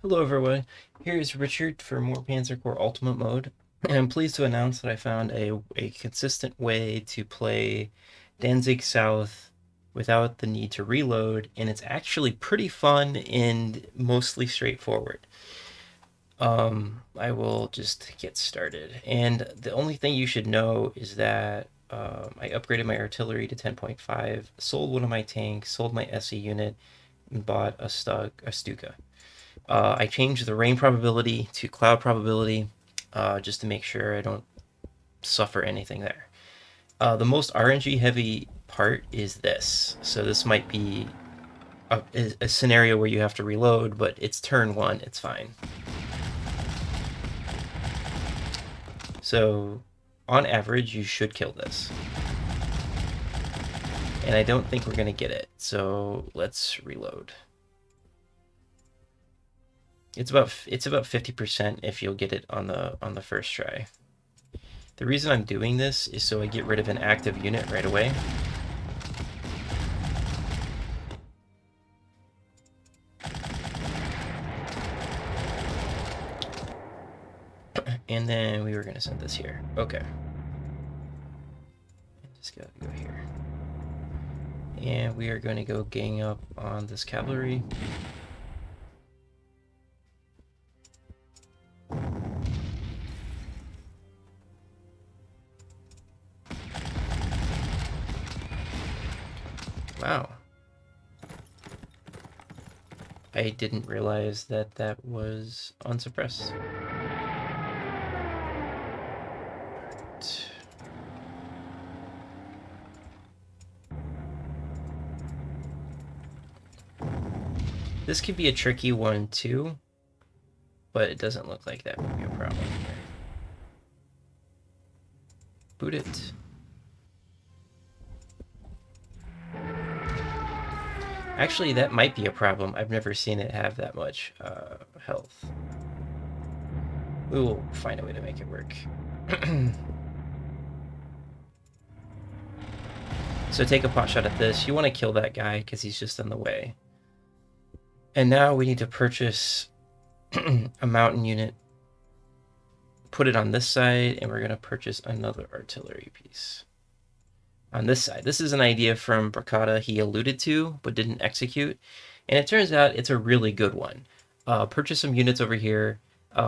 Hello everyone, here's Richard for more Panzer Corps Ultimate Mode, and I'm pleased to announce that I found a consistent way to play Danzig South without the need to reload, and it's actually pretty fun and mostly straightforward. I will just get started, and the only thing you should know is that I upgraded my artillery to 10.5, sold one of my tanks, sold my SE unit, and bought a Stuka. I changed the rain probability to cloud probability just to make sure I don't suffer anything there. The most RNG heavy part is this. So this might be a scenario where you have to reload, but it's turn one, it's fine. So on average, you should kill this. And I don't think we're going to get it. So let's reload. It's about 50% if you'll get it on the first try. The reason I'm doing this is so I get rid of an active unit right away. And then we were going to send this here. Okay. Just gotta go here. And we are going to go gang up on this cavalry. Wow. I didn't realize that that was unsuppressed. This could be a tricky one too, but it doesn't look like that would be a problem here. Boot it. Actually, that might be a problem. I've never seen it have that much health. We will find a way to make it work. So take a pot shot at this. You want to kill that guy because he's just in the way. And now we need to purchase a mountain unit, put it on this side, and we're going to purchase another artillery piece on this side. This is an idea from Bracada he alluded to but didn't execute, and it turns out it's a really good one. Purchase some units over here.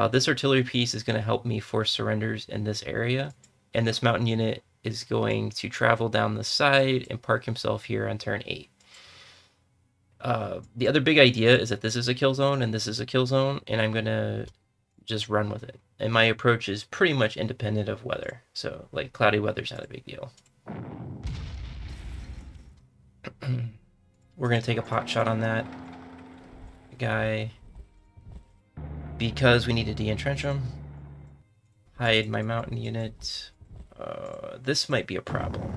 This artillery piece is going to help me force surrenders in this area, and this mountain unit is going to travel down the side and park himself here on turn 8. The other big idea is that this is a kill zone and this is a kill zone, and I'm going to just run with it. And my approach is pretty much independent of weather. So, like, cloudy weather's not a big deal. We're going to take a pot shot on that guy because we need to de-entrench him. Hide my mountain unit. This might be a problem.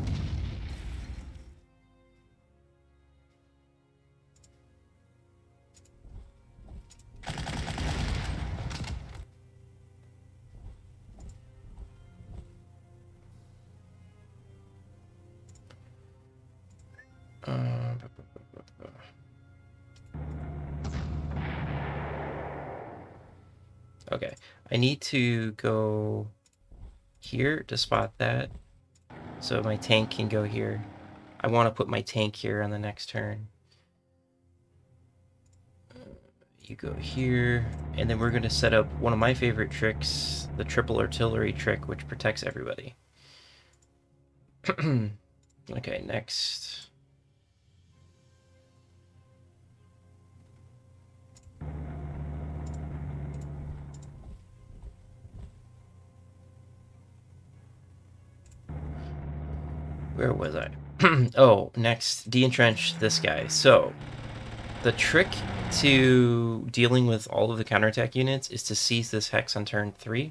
Okay, I need to go here to spot that so my tank can go here. I want to put my tank here on the next turn. You go here, and then we're going to set up one of my favorite tricks, the triple artillery trick, which protects everybody. Okay, next. Where was I? Oh, next, de-entrench this guy. So, the trick to dealing with all of the counterattack units is to seize this hex on turn 3.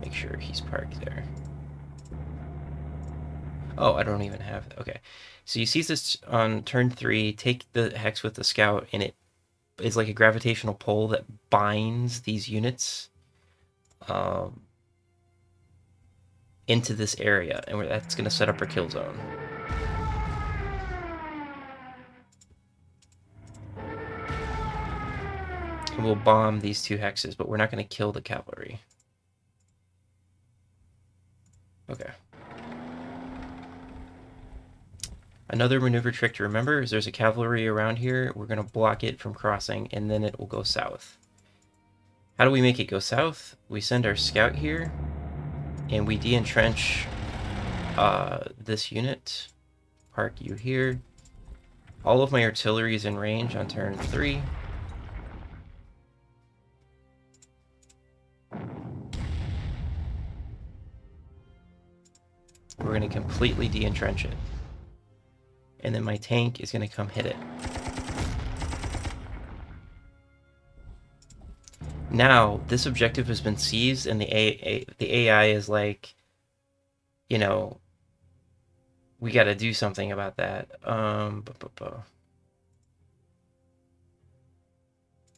Make sure he's parked there. Oh, I don't even have... Okay. So you seize this on turn 3, take the hex with the scout, and it is like a gravitational pull that binds these units into this area, and that's going to set up our kill zone. And we'll bomb these 2 hexes, but we're not going to kill the cavalry. Okay. Another maneuver trick to remember is there's a cavalry around here. We're going to block it from crossing, and then it will go south. How do we make it go south? We send our scout here, and we de-entrench this unit. Park you here. All of my artillery is in range on turn 3. We're going to completely de-entrench it. And then my tank is going to come hit it. Now, this objective has been seized, and the AI is like, you know, we got to do something about that.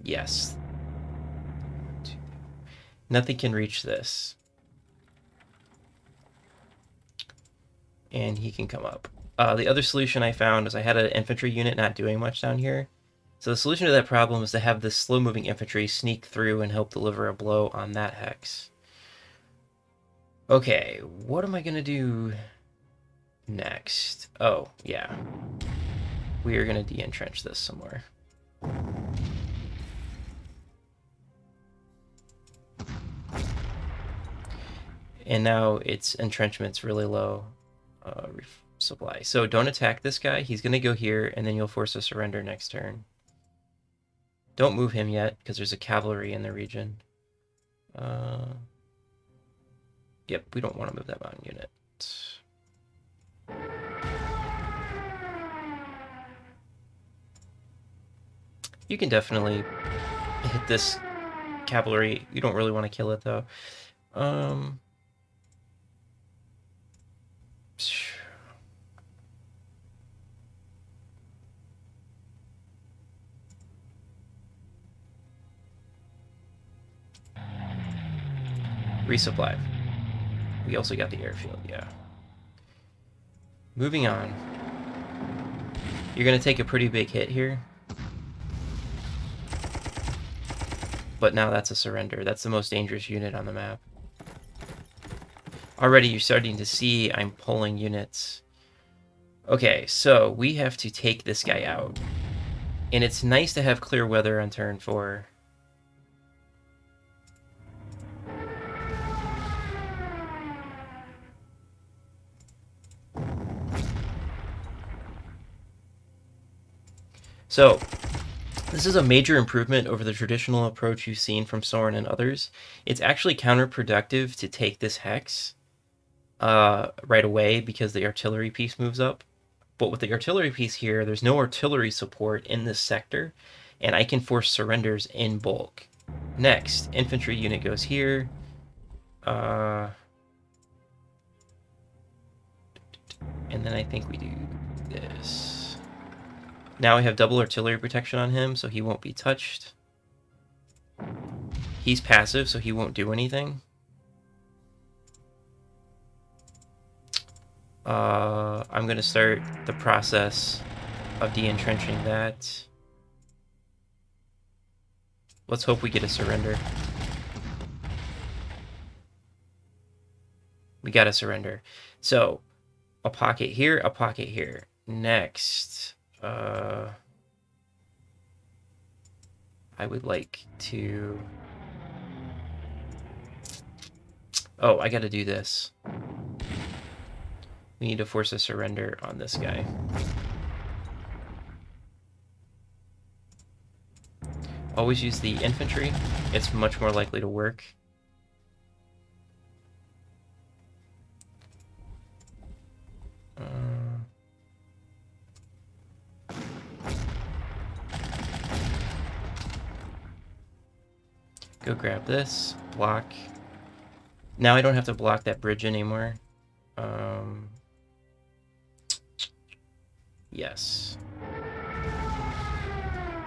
Yes. Nothing can reach this. And he can come up. The other solution I found was I had an infantry unit not doing much down here. So the solution to that problem is to have this slow-moving infantry sneak through and help deliver a blow on that hex. Okay, what am I going to do next? Oh, yeah. We are going to de-entrench this somewhere. And now its entrenchment's really low. Supply. So don't attack this guy. He's going to go here, and then you'll force a surrender next turn. Don't move him yet, because there's a cavalry in the region. Yep, we don't want to move that mountain unit. You can definitely hit this cavalry. You don't really want to kill it, though. Resupply. We also got the airfield, yeah. Moving on. You're going to take a pretty big hit here. But now that's a surrender. That's the most dangerous unit on the map. Already you're starting to see I'm pulling units. Okay, so we have to take this guy out. And it's nice to have clear weather on turn 4. So, this is a major improvement over the traditional approach you've seen from Soren and others. It's actually counterproductive to take this hex right away because the artillery piece moves up. But with the artillery piece here, there's no artillery support in this sector, and I can force surrenders in bulk. Next, infantry unit goes here. And then I think we do this. Now I have double artillery protection on him, so he won't be touched. He's passive, so he won't do anything. I'm going to start the process of de-entrenching that. Let's hope we get a surrender. We got a surrender. So, a pocket here, a pocket here. Next, I would like to... Oh, I gotta do this. We need to force a surrender on this guy. Always use the infantry. It's much more likely to work. Go grab this, block. Now I don't have to block that bridge anymore. Yes.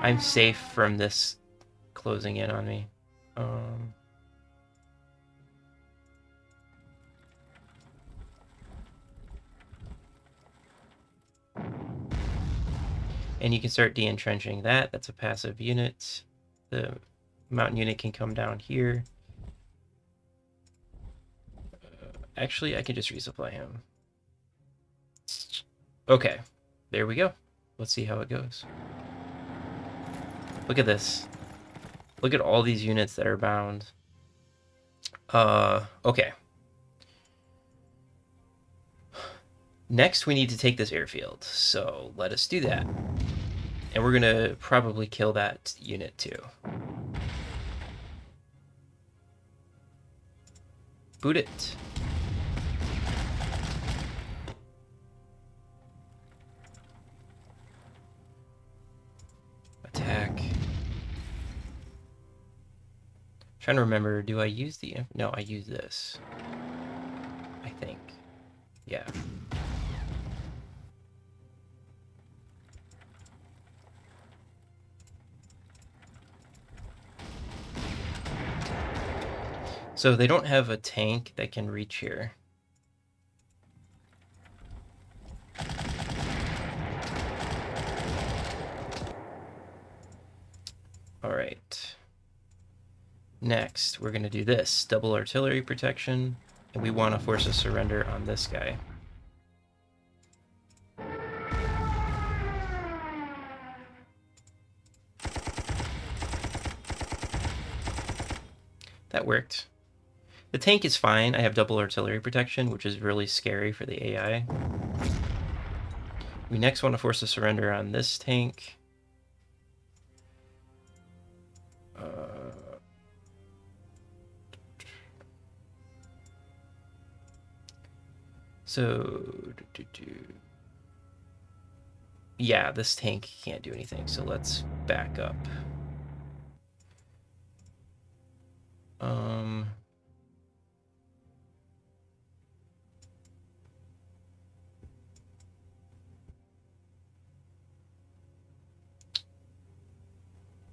I'm safe from this closing in on me. And you can start de-entrenching that. That's a passive unit. The Mountain unit can come down here. Actually, I can just resupply him. Okay, there we go. Let's see how it goes. Look at this. Look at all these units that are bound. Okay. Next, we need to take this airfield, so let us do that. And we're gonna probably kill that unit too. Boot it. Attack. Trying to remember, do I use the... No, I use this. I think. Yeah. So they don't have a tank that can reach here. All right. Next, we're going to do this. Double artillery protection. And we want to force a surrender on this guy. That worked. The tank is fine. I have double artillery protection, which is really scary for the AI. We next want to force a surrender on this tank. Yeah, this tank can't do anything, so let's back up.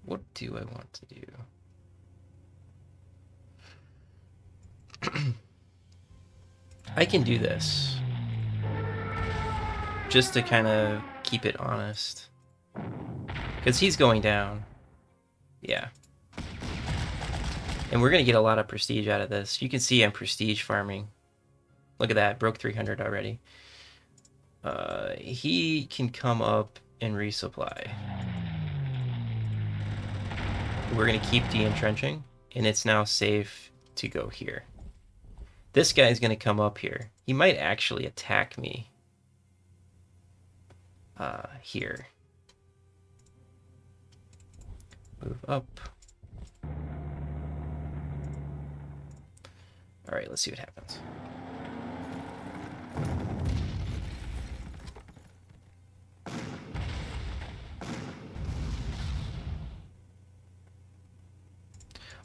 What do I want to do? I can do this. Just to kind of keep it honest. Because he's going down. Yeah. And we're going to get a lot of prestige out of this. You can see I'm prestige farming. Look at that. Broke 300 already. He can come up and resupply. We're going to keep de-entrenching. And it's now safe to go here. This guy's going to come up here. He might actually attack me. Here. Move up. All right, let's see what happens.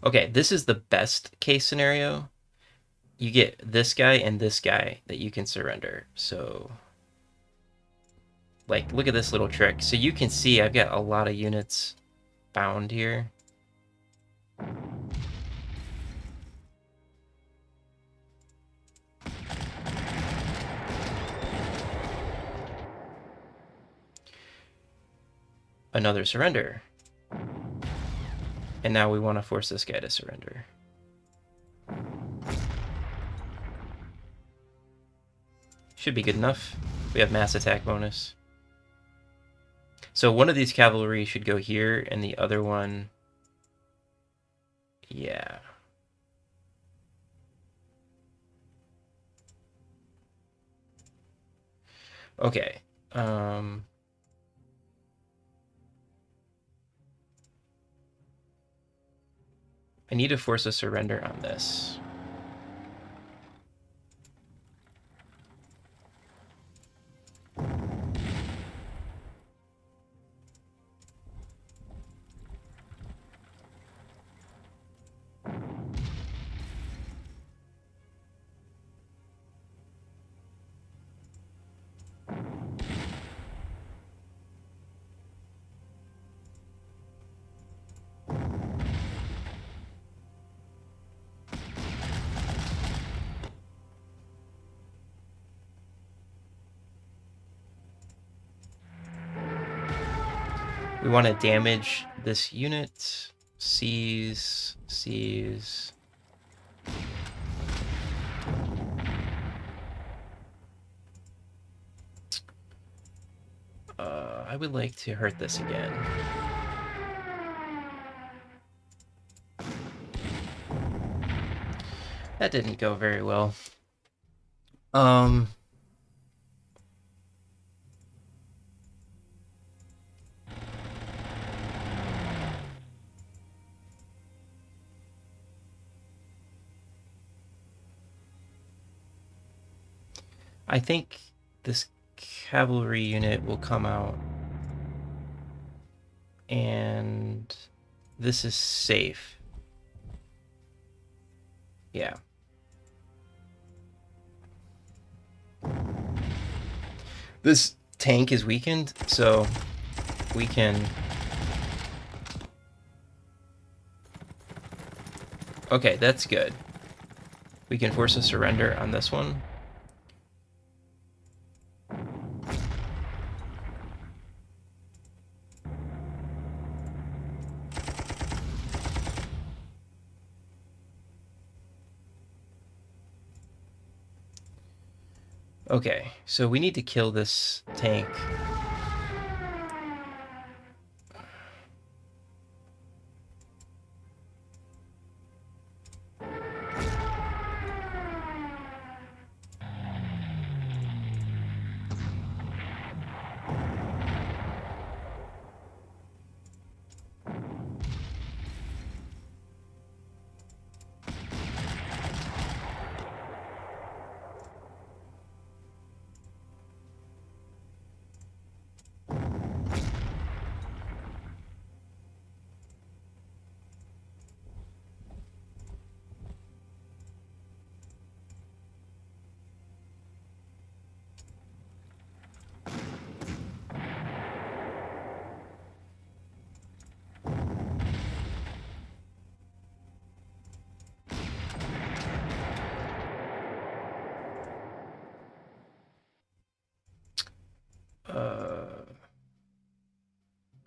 Okay, this is the best case scenario. You get this guy and this guy that you can surrender. So, like, look at this little trick. So you can see I've got a lot of units bound here. Another surrender. And now we want to force this guy to surrender. Should be good enough. We have mass attack bonus. So one of these cavalry should go here, and the other one... Yeah. Okay. I need to force a surrender on this. We want to damage this unit. Seize. I would like to hurt this again. That didn't go very well. I think this cavalry unit will come out, and this is safe. Yeah. This tank is weakened, so we can... Okay, that's good. We can force a surrender on this one. Okay, so we need to kill this tank.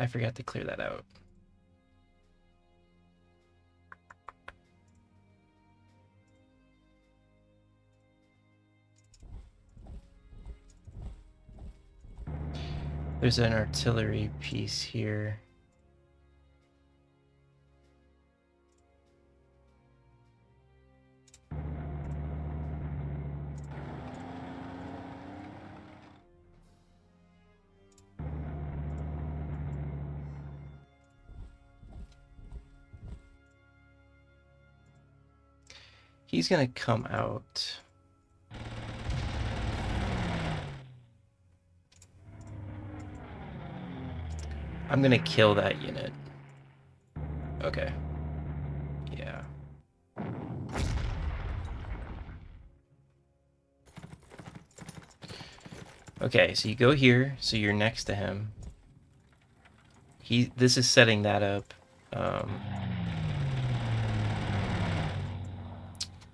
I forgot to clear that out. There's an artillery piece here. He's gonna come out. I'm gonna kill that unit. Okay. Yeah. Okay, so you go here, so you're next to him. This is setting that up.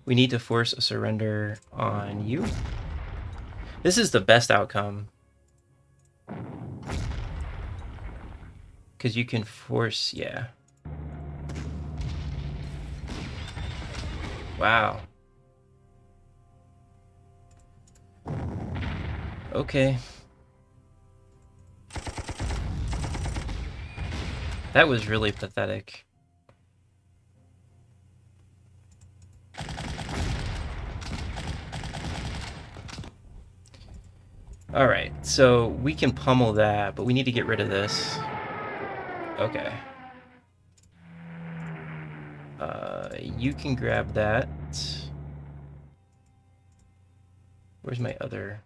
We need to force a surrender on you. This is the best outcome. Because you can force, yeah. Wow. Okay. That was really pathetic. Alright, so we can pummel that, but we need to get rid of this. Okay. You can grab that. Where's my other...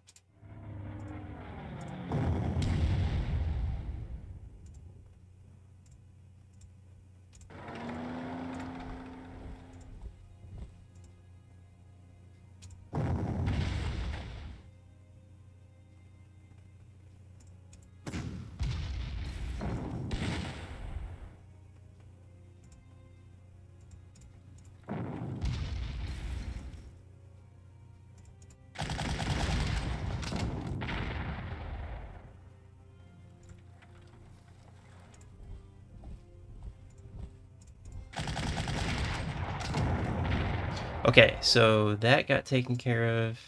Okay, so that got taken care of.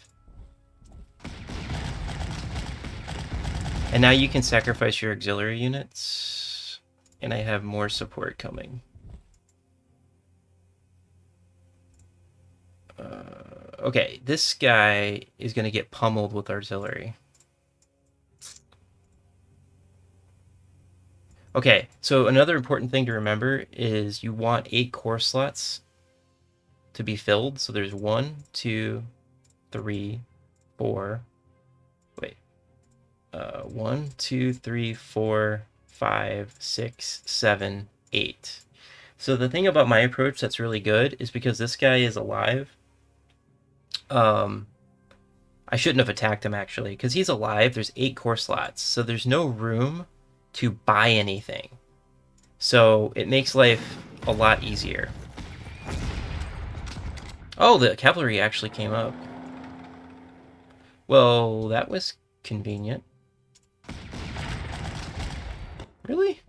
And now you can sacrifice your auxiliary units. And I have more support coming. Okay, this guy is going to get pummeled with artillery. Okay, so another important thing to remember is you want 8 core slots to be filled. So there's 1, 2, 3, 4. Wait. 1, 2, 3, 4, 5, 6, 7, 8. So the thing about my approach that's really good is because this guy is alive. I shouldn't have attacked him actually, because he's alive. There's 8 core slots, so there's no room to buy anything. So it makes life a lot easier. Oh, the cavalry actually came up. Well, that was convenient. Really?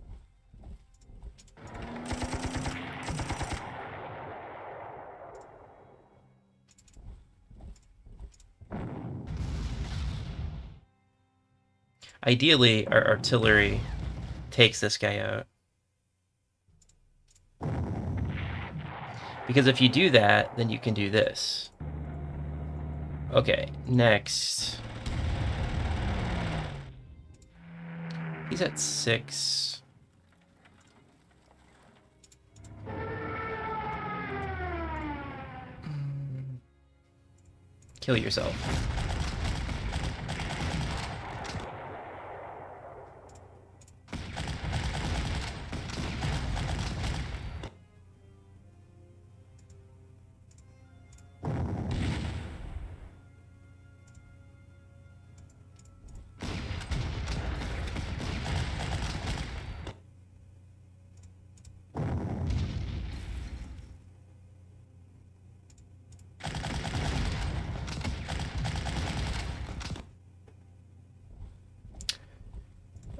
Ideally, our artillery takes this guy out. Because if you do that, then you can do this. Okay, next. He's at 6. Kill yourself.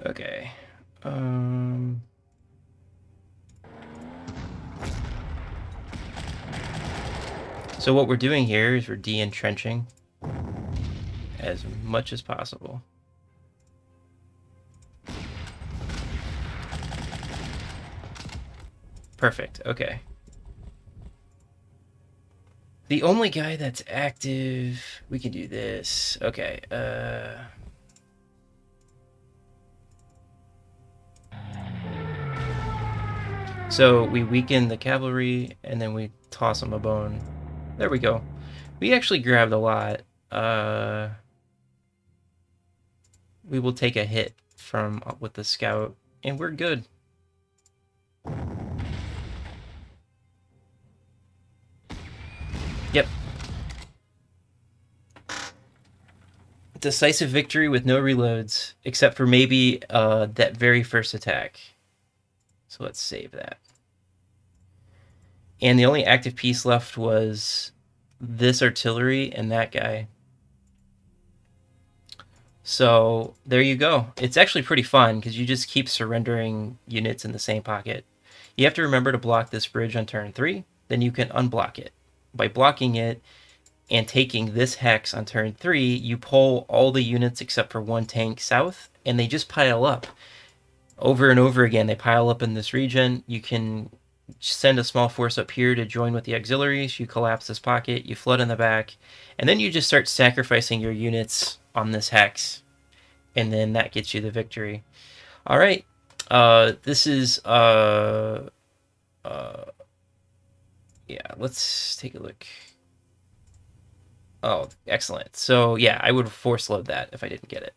Okay. So what we're doing here is we're de-entrenching as much as possible. Perfect. Okay. The only guy that's active, we can do this. Okay. So we weaken the cavalry, and then we toss them a bone. There we go. We actually grabbed a lot. We will take a hit from with the scout, and we're good. Yep. Decisive victory with no reloads, except for maybe that very first attack. So let's save that. And the only active piece left was this artillery and that guy. So there you go. It's actually pretty fun because you just keep surrendering units in the same pocket. You have to remember to block this bridge on turn 3, then you can unblock it. By blocking it and taking this hex on turn 3, you pull all the units except for 1 tank south, and they just pile up. Over and over again, they pile up in this region. You can send a small force up here to join with the auxiliaries. You collapse this pocket, you flood in the back, and then you just start sacrificing your units on this hex, and then that gets you the victory. All right, this is yeah. Let's take a look. Oh, excellent. So yeah, I would force load that if I didn't get it.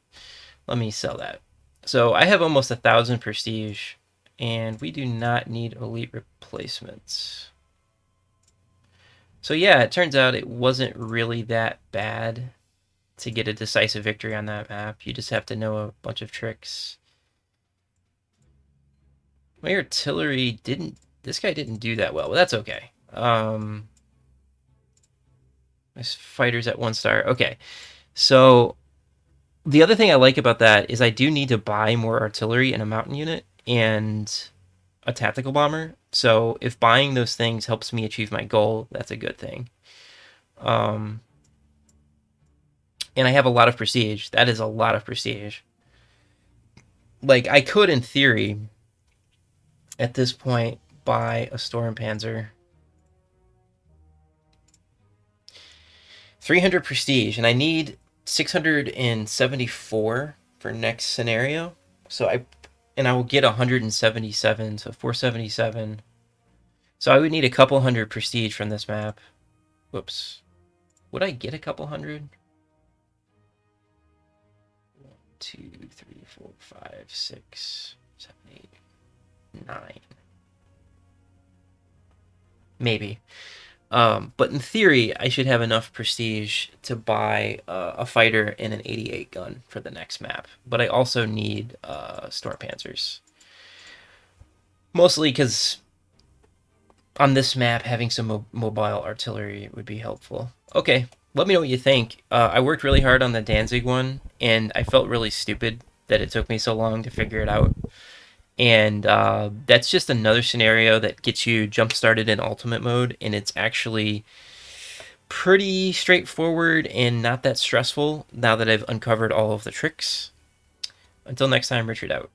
Let me sell that. So I have almost 1,000 prestige, and we do not need elite replacements. So yeah, it turns out it wasn't really that bad to get a decisive victory on that map. You just have to know a bunch of tricks. My artillery didn't... This guy didn't do that well, but that's okay. My fighter's at 1 star. Okay, so the other thing I like about that is I do need to buy more artillery in a mountain unit and a tactical bomber. So if buying those things helps me achieve my goal, that's a good thing. Um, and I have a lot of prestige. That is a lot of prestige. Like, I could, in theory, at this point, buy a Storm Panzer. 300 prestige, and I need 674 for next scenario. So I will get 177, so 477. So I would need a couple hundred prestige from this map. Whoops. Would I get a couple hundred? 1, 2, 3, 4, 5, 6, 7, 8, 9. Maybe. But in theory, I should have enough prestige to buy a fighter and an 88 gun for the next map. But I also need Storm Panzers. Mostly because on this map, having some mobile artillery would be helpful. Okay, let me know what you think. I worked really hard on the Danzig one, and I felt really stupid that it took me so long to figure it out. And that's just another scenario that gets you jump started in ultimate mode, and it's actually pretty straightforward and not that stressful now that I've uncovered all of the tricks. Until next time, Richard out.